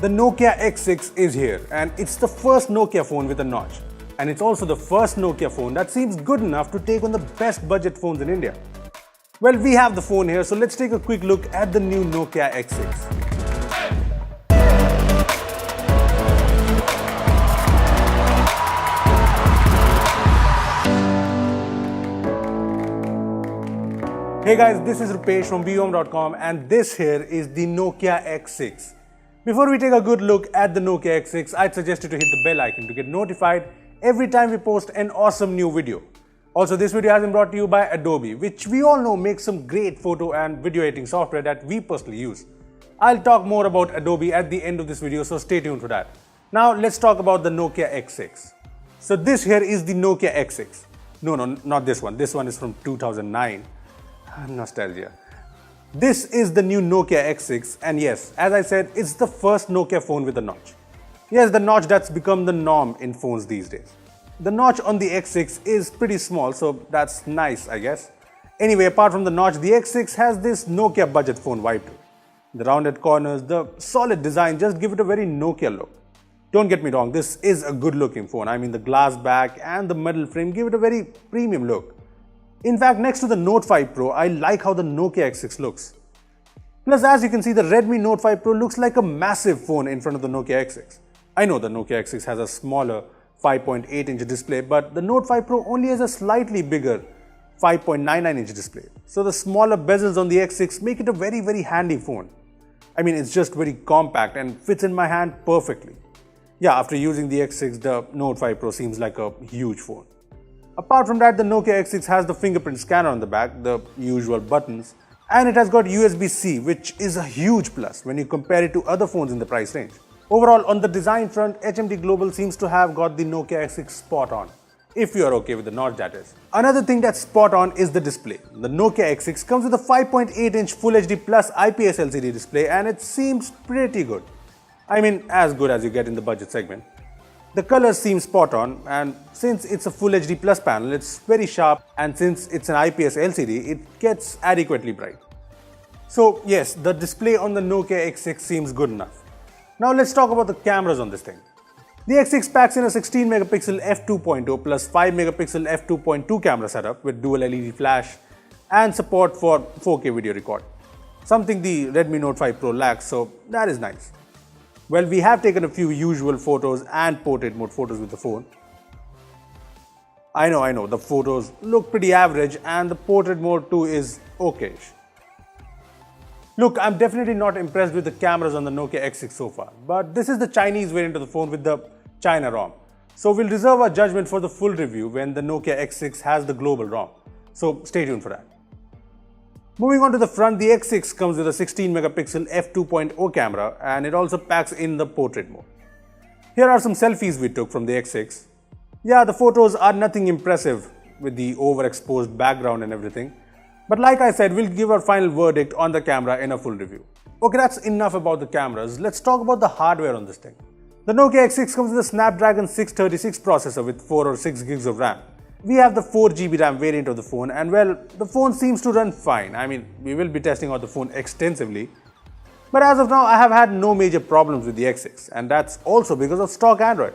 The Nokia X6 is here, and it's the first Nokia phone with a notch. And it's also the first Nokia phone that seems good enough to take on the best budget phones in India. Well, we have the phone here, so let's take a quick look at the new Nokia X6. Hey guys, this is Rupesh from bhome.com and this here is the Nokia X6. Before we take a good look at the Nokia X6, I'd suggest you to hit the bell icon to get notified every time we post an awesome new video. Also, this video has been brought to you by Adobe, which we all know makes some great photo and video editing software that we personally use. I'll talk more about Adobe at the end of this video, so stay tuned for that. Now, let's talk about the Nokia X6. So this here is the Nokia X6. No, not this one. This one is from 2009. Nostalgia. This is the new Nokia X6, and yes, as I said, it's the first Nokia phone with a notch. Yes, the notch that's become the norm in phones these days. The notch on the X6 is pretty small, so that's nice, I guess. Anyway, apart from the notch, the X6 has this Nokia budget phone vibe too. The rounded corners, the solid design just give it a very Nokia look. Don't get me wrong, this is a good looking phone. I mean, the glass back and the metal frame give it a very premium look. In fact, next to the Note 5 Pro, I like how the Nokia X6 looks. Plus, as you can see, the Redmi Note 5 Pro looks like a massive phone in front of the Nokia X6. I know the Nokia X6 has a smaller 5.8-inch display, but the Note 5 Pro only has a slightly bigger 5.99-inch display. So the smaller bezels on the X6 make it a very handy phone. I mean, it's just very compact and fits in my hand perfectly. Yeah, after using the X6, the Note 5 Pro seems like a huge phone. Apart from that, the Nokia X6 has the fingerprint scanner on the back, the usual buttons, and it has got USB-C, which is a huge plus when you compare it to other phones in the price range. Overall, on the design front, HMD Global seems to have got the Nokia X6 spot on, if you are okay with the notch that is. Another thing that's spot on is the display. The Nokia X6 comes with a 5.8-inch Full HD Plus IPS LCD display, and it seems pretty good. I mean, as good as you get in the budget segment. The colors seem spot on, and since it's a Full HD Plus panel, it's very sharp, and since it's an IPS LCD, it gets adequately bright. So yes, the display on the Nokia X6 seems good enough. Now let's talk about the cameras on this thing. The X6 packs in a 16 megapixel f2.0 plus 5 megapixel f2.2 camera setup with dual LED flash and support for 4K video record. Something the Redmi Note 5 Pro lacks, so that is nice. Well, we have taken a few usual photos and portrait mode photos with the phone. I know, the photos look pretty average and the portrait mode too is okayish. Look, I'm definitely not impressed with the cameras on the Nokia X6 so far, but this is the Chinese variant of the phone with the China ROM. So we'll reserve our judgment for the full review when the Nokia X6 has the global ROM. So stay tuned for that. Moving on to the front, the X6 comes with a 16 megapixel f2.0 camera and it also packs in the portrait mode. Here are some selfies we took from the X6. Yeah, the photos are nothing impressive with the overexposed background and everything. But like I said, we'll give our final verdict on the camera in a full review. Okay, that's enough about the cameras. Let's talk about the hardware on this thing. The Nokia X6 comes with a Snapdragon 636 processor with 4 or 6 gigs of RAM. We have the 4GB RAM variant of the phone, and well, the phone seems to run fine. I mean, we will be testing out the phone extensively. But as of now, I have had no major problems with the X6, and that's also because of stock Android.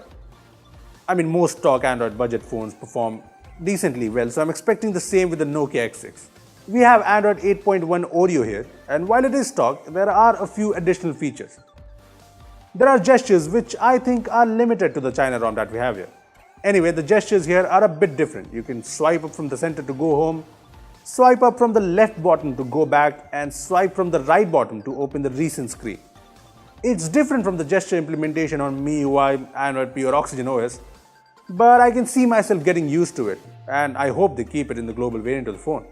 I mean, most stock Android budget phones perform decently well, so I'm expecting the same with the Nokia X6. We have Android 8.1 Oreo here, and while it is stock, there are a few additional features. There are gestures which I think are limited to the China ROM that we have here. Anyway, the gestures here are a bit different. You can swipe up from the center to go home, swipe up from the left bottom to go back, and swipe from the right bottom to open the recent screen. It's different from the gesture implementation on MIUI, Android P or Oxygen OS, but I can see myself getting used to it, and I hope they keep it in the global variant of the phone.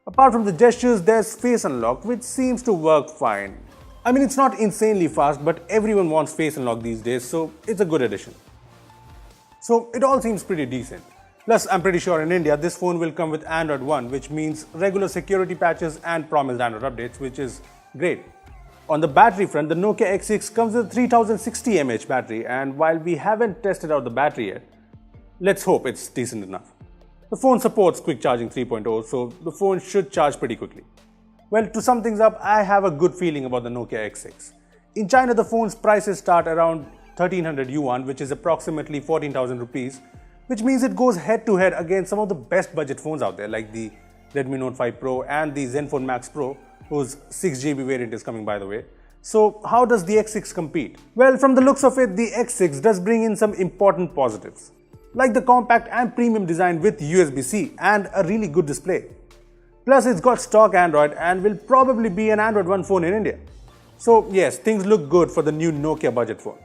Apart from the gestures, there's Face Unlock, which seems to work fine. I mean, it's not insanely fast, but everyone wants Face Unlock these days, so it's a good addition. So it all seems pretty decent. Plus, I'm pretty sure in India, this phone will come with Android One, which means regular security patches and promised Android updates, which is great. On the battery front, the Nokia X6 comes with a 3060 mAh battery, and while we haven't tested out the battery yet, let's hope it's decent enough. The phone supports quick charging 3.0, so the phone should charge pretty quickly. Well, to sum things up, I have a good feeling about the Nokia X6. In China, the phone's prices start around 1300 yuan, which is approximately 14,000 rupees, which means it goes head to head against some of the best budget phones out there, like the Redmi Note 5 Pro and the Zenfone Max Pro, whose 6GB variant is coming, by the way. So how does the X6 compete? Well, from the looks of it, the X6 does bring in some important positives, like the compact and premium design with USB-C and a really good display. Plus, it's got stock Android and will probably be an Android One phone in India. So yes, things look good for the new Nokia budget phone.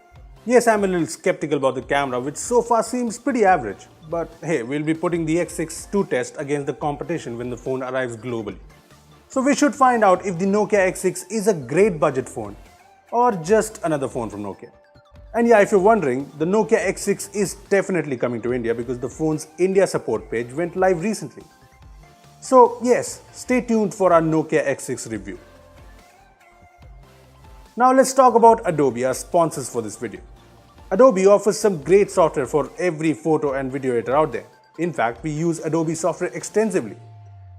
Yes, I'm a little skeptical about the camera, which so far seems pretty average. But hey, we'll be putting the X6 to test against the competition when the phone arrives globally. So we should find out if the Nokia X6 is a great budget phone or just another phone from Nokia. And yeah, if you're wondering, the Nokia X6 is definitely coming to India because the phone's India support page went live recently. So yes, stay tuned for our Nokia X6 review. Now let's talk about Adobe, our sponsors for this video. Adobe offers some great software for every photo and video editor out there. In fact, we use Adobe software extensively.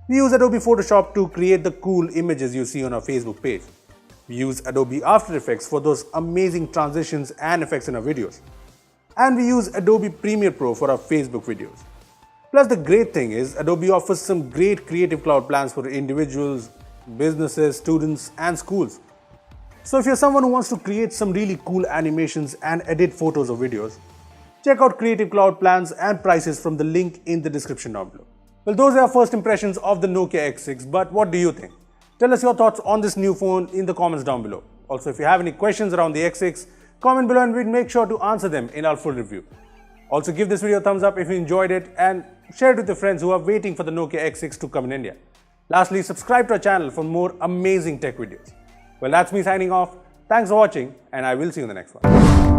We use Adobe Photoshop to create the cool images you see on our Facebook page. We use Adobe After Effects for those amazing transitions and effects in our videos. And we use Adobe Premiere Pro for our Facebook videos. Plus, the great thing is Adobe offers some great Creative Cloud plans for individuals, businesses, students, and schools. So if you're someone who wants to create some really cool animations and edit photos or videos, check out Creative Cloud plans and prices from the link in the description down below. Well, those are our first impressions of the Nokia X6, but what do you think? Tell us your thoughts on this new phone in the comments down below. Also, if you have any questions around the X6, comment below and we'll make sure to answer them in our full review. Also, give this video a thumbs up if you enjoyed it and share it with your friends who are waiting for the Nokia X6 to come in India. Lastly, subscribe to our channel for more amazing tech videos. Well, that's me signing off. Thanks for watching and I will see you in the next one.